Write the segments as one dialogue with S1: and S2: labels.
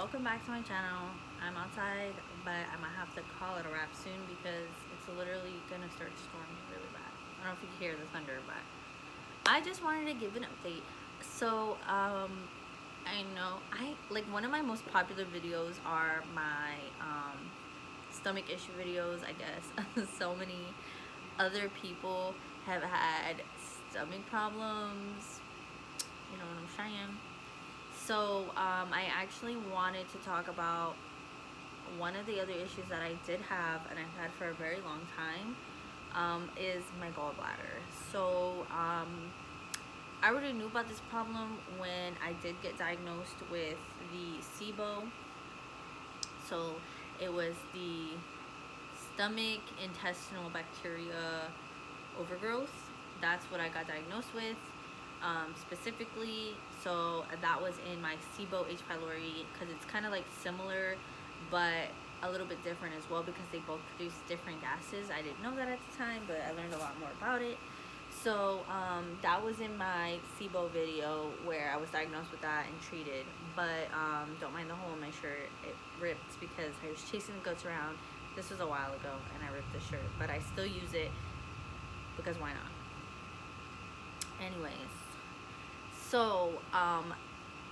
S1: welcome back to my channel. I'm outside, but I might have to call it a wrap soon because it's literally gonna start storming really bad. I don't know if you can hear the thunder, but I just wanted to give an update. So I know one of my most popular videos are my stomach issue videos, I guess. So many other people have had stomach problems, you know what I'm saying? So I actually wanted to talk about one of the other issues that I did have and I've had for a very long time, is my gallbladder. So I already knew about this problem when I did get diagnosed with the SIBO. So it was the stomach intestinal bacteria overgrowth. That's what I got diagnosed with specifically. So that was in my SIBO H. pylori, because it's kind of like similar but a little bit different as well, because they both produce different gases. I didn't know that at the time, but I learned a lot more about it. So that was in my SIBO video where I was diagnosed with that and treated. But don't mind the hole in my shirt. It ripped because I was chasing the goats around. This was a while ago and I ripped the shirt, but I still use it because why not? Anyways, so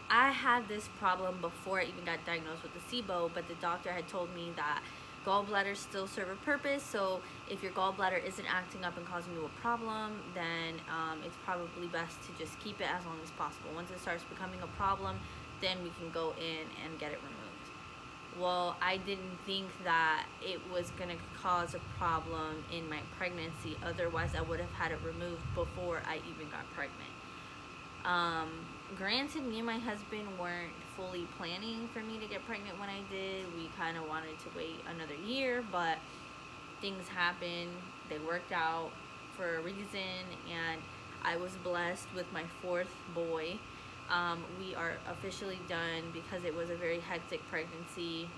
S1: I had this problem before I even got diagnosed with the SIBO, but the doctor had told me that gallbladders still serve a purpose. So if your gallbladder isn't acting up and causing you a problem, then it's probably best to just keep it as long as possible. Once it starts becoming a problem, then we can go in and get it removed. Well, I didn't think that it was going to cause a problem in my pregnancy. Otherwise, I would have had it removed before I even got pregnant. Granted, me and my husband weren't fully planning for me to get pregnant when I did. We kind of wanted to wait another year, but things happened. They worked out for a reason, and I was blessed with my fourth boy. We are officially done because it was a very hectic pregnancy.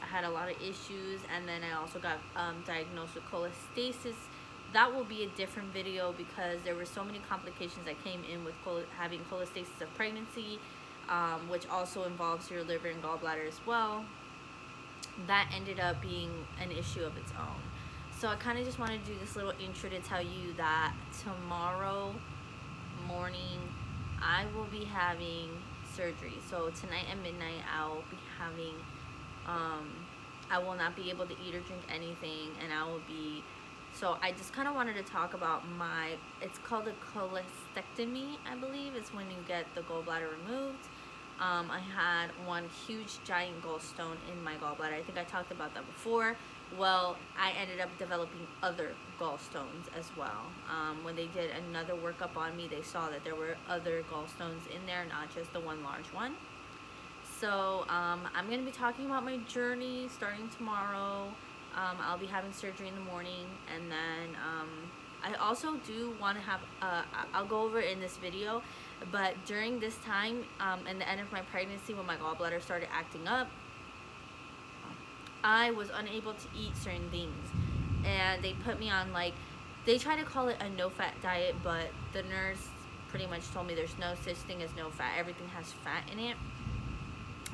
S1: I had a lot of issues, and then I also got diagnosed with cholestasis. That will be a different video because there were so many complications that came in with having cholestasis of pregnancy, which also involves your liver and gallbladder as well. That ended up being an issue of its own. So I kind of just want to do this little intro to tell you that tomorrow morning I will be having surgery. So tonight at midnight I'll be having, I will not be able to eat or drink anything, and I will be, so I just kind of wanted to talk about it's called a cholecystectomy, I believe. It's when you get the gallbladder removed. I had one huge giant gallstone in my gallbladder. I think I talked about that before. Well, I ended up developing other gallstones as well. When they did another workup on me, they saw that there were other gallstones in there, not just the one large one. So I'm going to be talking about my journey starting tomorrow. I'll be having surgery in the morning, and then I also do want to have, I'll go over it in this video, but during this time, in the end of my pregnancy, when my gallbladder started acting up, I was unable to eat certain things, and they put me on, like, they try to call it a no-fat diet, but the nurse pretty much told me there's no such thing as no fat. Everything has fat in it.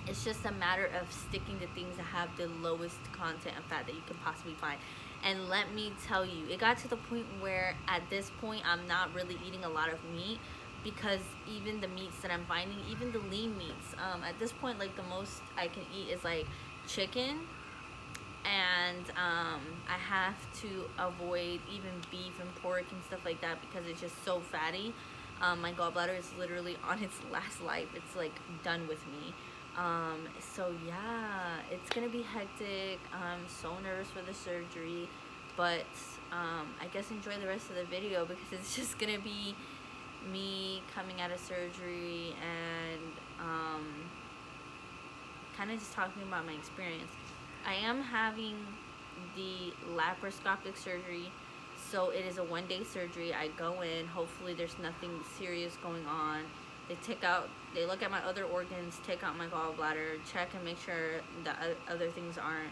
S1: It's just a matter of sticking to things that have the lowest content of fat that you can possibly find. And let me tell you, it got to the point where at this point I'm not really eating a lot of meat, because even the meats that I'm finding, even the lean meats, at this point, like, the most I can eat is like chicken, and I have to avoid even beef and pork and stuff like that because it's just so fatty. My gallbladder is literally on its last life. It's like done with me. So yeah, it's gonna be hectic. I'm so nervous for the surgery, but I guess enjoy the rest of the video because it's just gonna be me coming out of surgery and kind of just talking about my experience. I am having the laparoscopic surgery, so it is a one-day surgery. I go in, hopefully there's nothing serious going on. They look at my other organs, take out my gallbladder, check and make sure that other things aren't,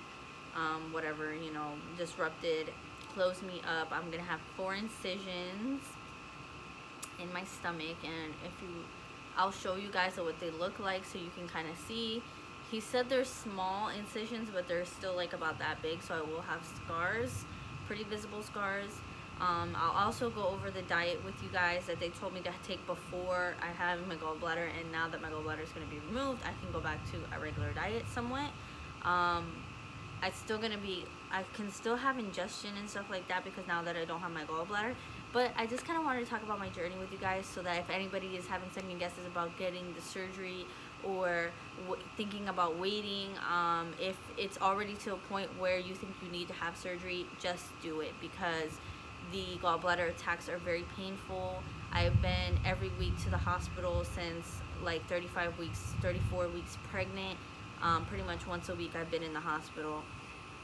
S1: whatever, you know, disrupted, close me up. I'm gonna have 4 incisions in my stomach, and I'll show you guys what they look like so you can kind of see. He said they're small incisions, but they're still like about that big, so I will have scars, pretty visible scars. I'll also go over the diet with you guys that they told me to take before I have my gallbladder, and now that my gallbladder is going to be removed, I can go back to a regular diet somewhat. I can still have ingestion and stuff like that because now that I don't have my gallbladder. But I just kind of wanted to talk about my journey with you guys so that if anybody is having second guesses about getting the surgery or thinking about waiting, if it's already to a point where you think you need to have surgery, just do it because the gallbladder attacks are very painful. I've been every week to the hospital since like 35 weeks, 34 weeks pregnant. Pretty much once a week I've been in the hospital.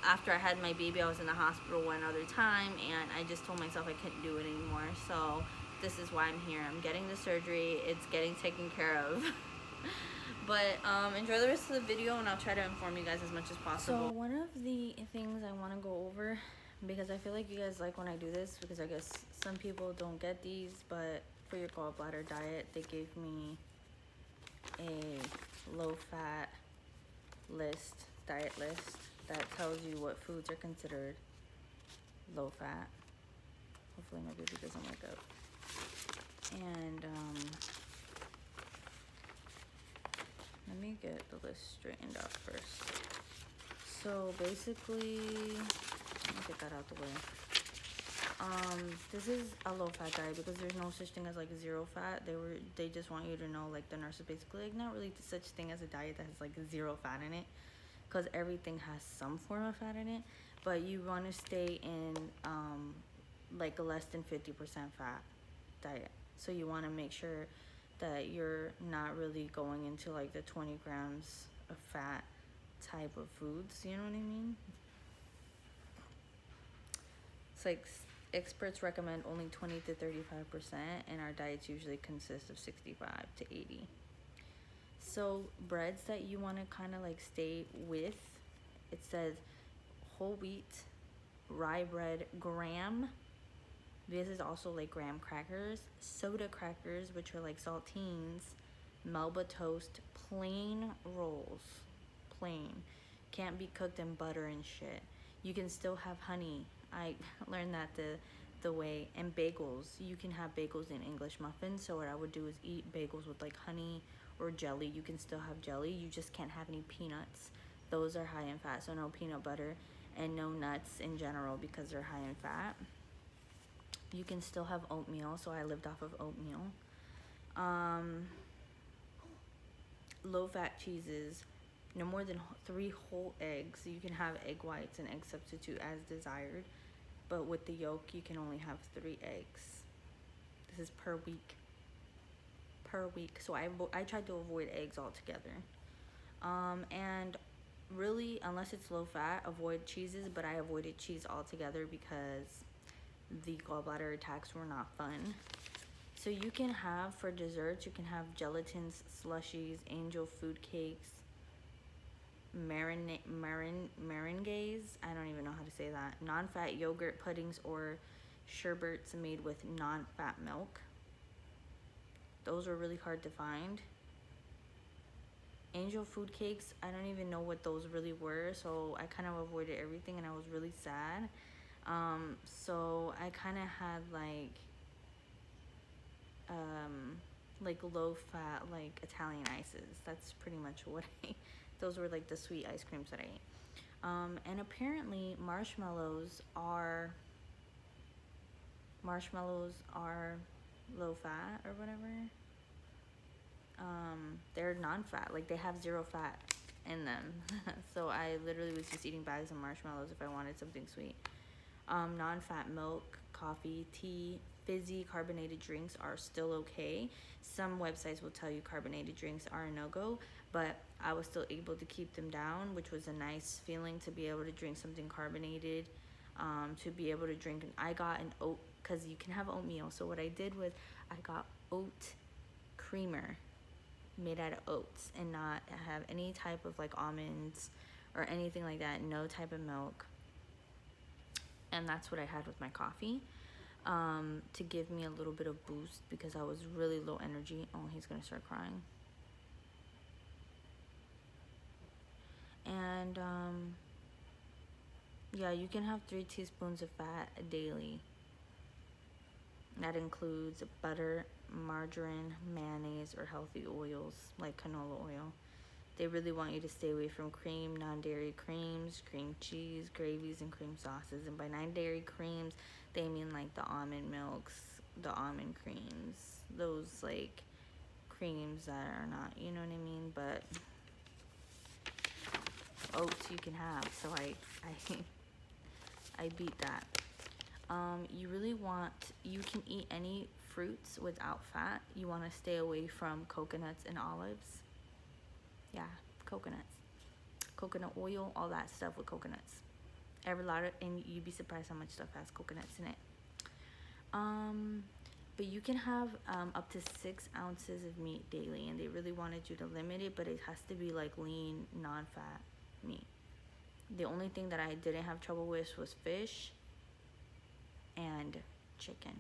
S1: After I had my baby, I was in the hospital one other time, and I just told myself I couldn't do it anymore. So this is why I'm here. I'm getting the surgery. It's getting taken care of. But enjoy the rest of the video, and I'll try to inform you guys as much as possible. So one of the things I want to go over, because I feel like you guys like when I do this, because I guess some people don't get these, but for your gallbladder diet, they gave me a low-fat diet list that tells you what foods are considered low fat. Hopefully my baby doesn't wake up. And let me get the list straightened out first. So basically, let me get that out the way. This is a low fat diet because there's no such thing as like zero fat. They just want you to know, like the nurse is basically like not really such thing as a diet that has like zero fat in it, because everything has some form of fat in it, but you want to stay in like a less than 50% fat diet. So you want to make sure that you're not really going into like the 20 grams of fat type of foods, you know what I mean? It's like experts recommend only 20 to 35%, and our diets usually consist of 65 to 80. So breads that you want to kind of like stay with, it says whole wheat, rye bread, graham. This is also like graham crackers, soda crackers, which are like saltines, Melba toast, plain rolls, plain. Can't be cooked in butter and shit. You can still have honey. I learned that the way. And bagels. You can have bagels in English muffins. So what I would do is eat bagels with like honey or jelly. You can still have jelly. You just can't have any peanuts. Those are high in fat. So no peanut butter and no nuts in general because they're high in fat. You can still have oatmeal. So I lived off of oatmeal. Low fat cheeses. No more than 3 whole eggs. You can have egg whites and egg substitute as desired, but with the yolk you can only have 3 eggs. This is per week. So I tried to avoid eggs altogether. And really, unless it's low fat, avoid cheeses, but I avoided cheese altogether because the gallbladder attacks were not fun. So you can have, for desserts, you can have gelatins, slushies, angel food cakes, meringues, I don't even know how to say that, non-fat yogurt puddings or sherbets made with non-fat milk. Those were really hard to find. Angel food cakes, I don't even know what those really were, so I kind of avoided everything, and I was really sad. So I kind of had like low fat, like Italian ices. That's pretty much what those were like the sweet ice creams that I ate. And apparently marshmallows are low fat or whatever. They're non-fat, like they have 0 fat in them. So I literally was just eating bags of marshmallows if I wanted something sweet. Non-fat milk, coffee, tea, fizzy carbonated drinks are still okay. Some websites will tell you carbonated drinks are a no-go, but I was still able to keep them down, which was a nice feeling to be able to drink something carbonated, to be able to drink. I got an oat, because you can have oatmeal. So what I did was I got oat creamer made out of oats and not have any type of like almonds or anything like that, no type of milk. And that's what I had with my coffee, to give me a little bit of boost because I was really low energy. Oh, he's gonna start crying. And yeah, you can have 3 teaspoons of fat daily. That includes butter, margarine, mayonnaise, or healthy oils like canola oil. They really want you to stay away from cream, non-dairy creams, cream cheese, gravies, and cream sauces. And by non-dairy creams, they mean like the almond milks, the almond creams, those like creams that are not, you know what I mean? But oats you can have, so I beat that. You really want, you can eat any fruits without fat. You want to stay away from coconuts and olives. Yeah, coconuts. Coconut oil, all that stuff with coconuts. Every lot of, and you'd be surprised how much stuff has coconuts in it. But you can have up to 6 ounces of meat daily, and they really wanted you to limit it, but it has to be like lean, non-fat meat. The only thing that I didn't have trouble with was fish and chicken.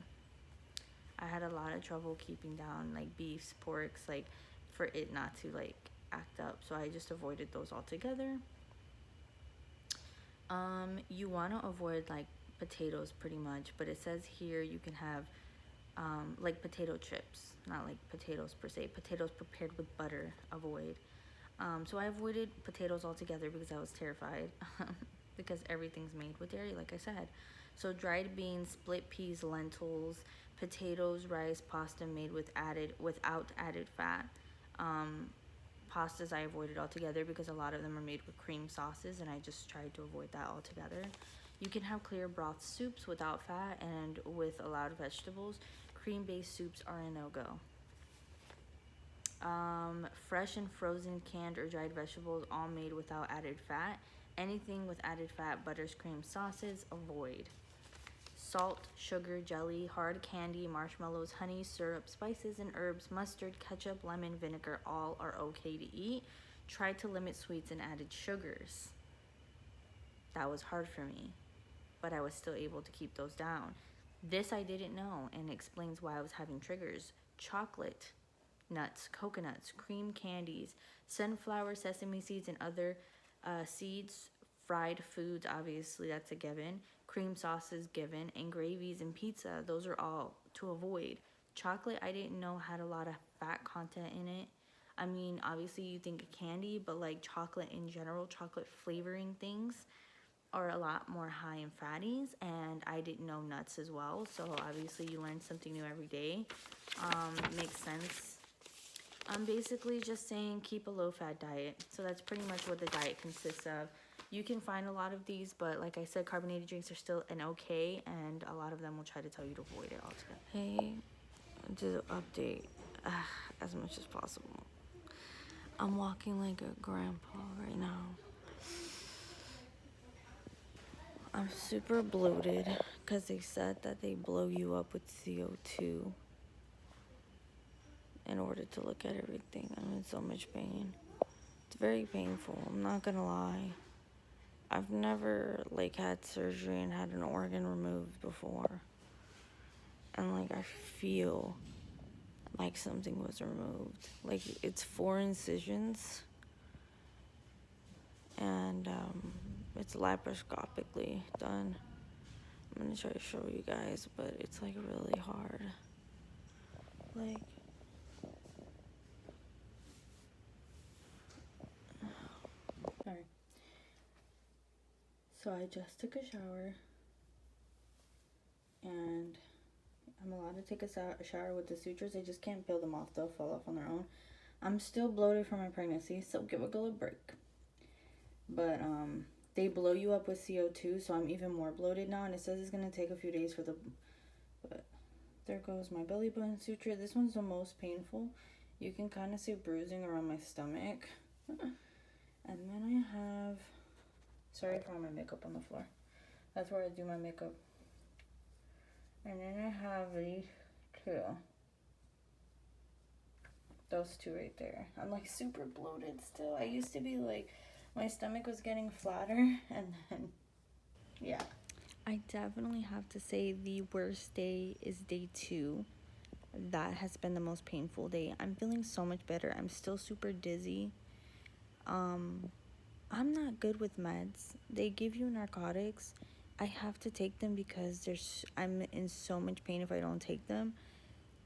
S1: I had a lot of trouble keeping down like beefs, porks, like for it not to like act up, so I just avoided those altogether. You want to avoid like potatoes pretty much, but it says here you can have like potato chips, not like potatoes per se. Potatoes prepared with butter, avoid. So I avoided potatoes altogether because I was terrified because everything's made with dairy, like I said. So dried beans, split peas, lentils, potatoes, rice, pasta made without added fat. Pastas I avoided altogether because a lot of them are made with cream sauces, and I just tried to avoid that altogether. You can have clear broth soups without fat and with a lot of vegetables. Cream-based soups are a no-go. Fresh and frozen, canned, or dried vegetables, all made without added fat. Anything with added fat, butters, cream, sauces, avoid. Salt, sugar, jelly, hard candy, marshmallows, honey, syrup, spices, and herbs, mustard, ketchup, lemon, vinegar, all are okay to eat. Try to limit sweets and added sugars. That was hard for me, but I was still able to keep those down. This I didn't know, and explains why I was having triggers. Chocolate, nuts, coconuts, cream candies, sunflower, sesame seeds, and other seeds, fried foods, obviously that's a given, cream sauces given, and gravies and pizza, those are all to avoid. Chocolate, I didn't know had a lot of fat content in it. I mean, obviously you think of candy, but like chocolate in general, chocolate flavoring things are a lot more high in fatties, and I didn't know nuts as well, so obviously you learn something new every day. Makes sense. I'm basically just saying keep a low-fat diet. So that's pretty much what the diet consists of. You can find a lot of these, but like I said, carbonated drinks are still an okay, and a lot of them will try to tell you to avoid it altogether. Hey, to update as much as possible. I'm walking like a grandpa right now. I'm super bloated because they said that they blow you up with CO2 in order to look at everything. I'm in so much pain. It's very painful, I'm not gonna lie. I've never like had surgery and had an organ removed before, and like I feel like something was removed. Like it's 4 incisions, and it's laparoscopically done. I'm gonna try to show you guys, but it's like really hard. Like, sorry. So I just took a shower, and I'm allowed to take a shower with the sutures. I just can't peel them off, they'll fall off on their own. I'm still bloated from my pregnancy, so give a girl a break. But they blow you up with CO2, so I'm even more bloated now, and it says it's gonna take a few days for the, but there goes my belly button suture. This one's the most painful. You can kind of see bruising around my stomach. And then I have, sorry for all my makeup on the floor. That's where I do my makeup. And then I have these 2. Those 2 right there. I'm like super bloated still. I used to be like, my stomach was getting flatter, and then, yeah. I definitely have to say the worst day is day 2. That has been the most painful day. I'm feeling so much better. I'm still super dizzy.
S2: I'm not good with meds. They give you narcotics. I have to take them because I'm in so much pain if I don't take them,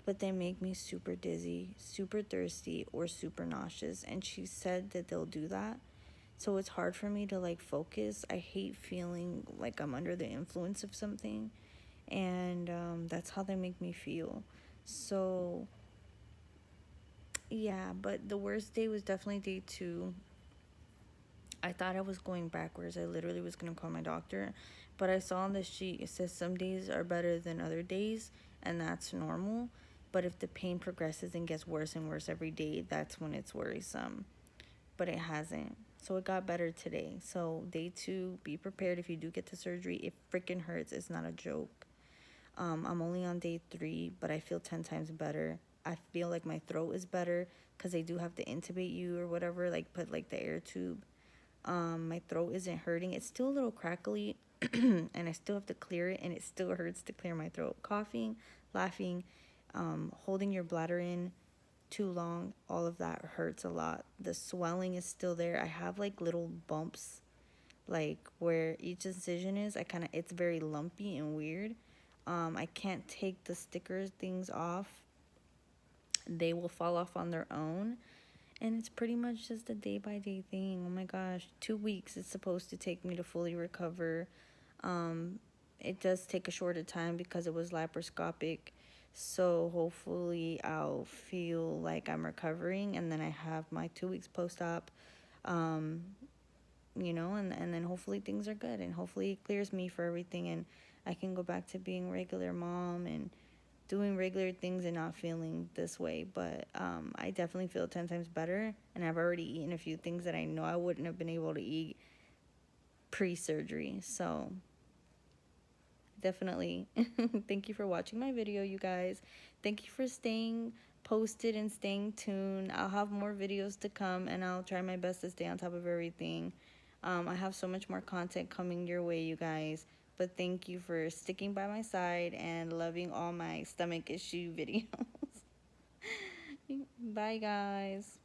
S2: but they make me super dizzy, super thirsty, or super nauseous. And she said that they'll do that. So it's hard for me to like focus. I hate feeling like I'm under the influence of something. And that's how they make me feel. So yeah, but the worst day was definitely day 2. I thought I was going backwards. I literally was going to call my doctor. But I saw on the sheet, it says some days are better than other days, and that's normal. But if the pain progresses and gets worse and worse every day, that's when it's worrisome. But it hasn't. So it got better today. So day 2, be prepared if you do get the surgery. It freaking hurts. It's not a joke. I'm only on day 3, but I feel 10 times better. I feel like my throat is better because they do have to intubate you or whatever, like put like the air tube. My throat isn't hurting. It's still a little crackly, and I still have to clear it, and it still hurts to clear my throat. Coughing, laughing, holding your bladder in too long, all of that hurts a lot. The swelling is still there. I have like little bumps, like where each incision is. It's very lumpy and weird. I can't take the sticker things off. They will fall off on their own. And it's pretty much just a day by day thing. Oh my gosh, 2 weeks it's supposed to take me to fully recover. Um, it does take a shorter time because it was laparoscopic. So hopefully I'll feel like I'm recovering, and then I have my 2 weeks post op. Um, and then hopefully things are good, and hopefully it clears me for everything, and I can go back to being regular mom and doing regular things and not feeling this way. But I definitely feel 10 times better, and I've already eaten a few things that I know I wouldn't have been able to eat pre-surgery. So definitely thank you for watching my video, you guys. Thank you for staying posted and staying tuned. I'll have more videos to come, and I'll try my best to stay on top of everything. I have so much more content coming your way, you guys. But thank you for sticking by my side and loving all my stomach issue videos. Bye, guys.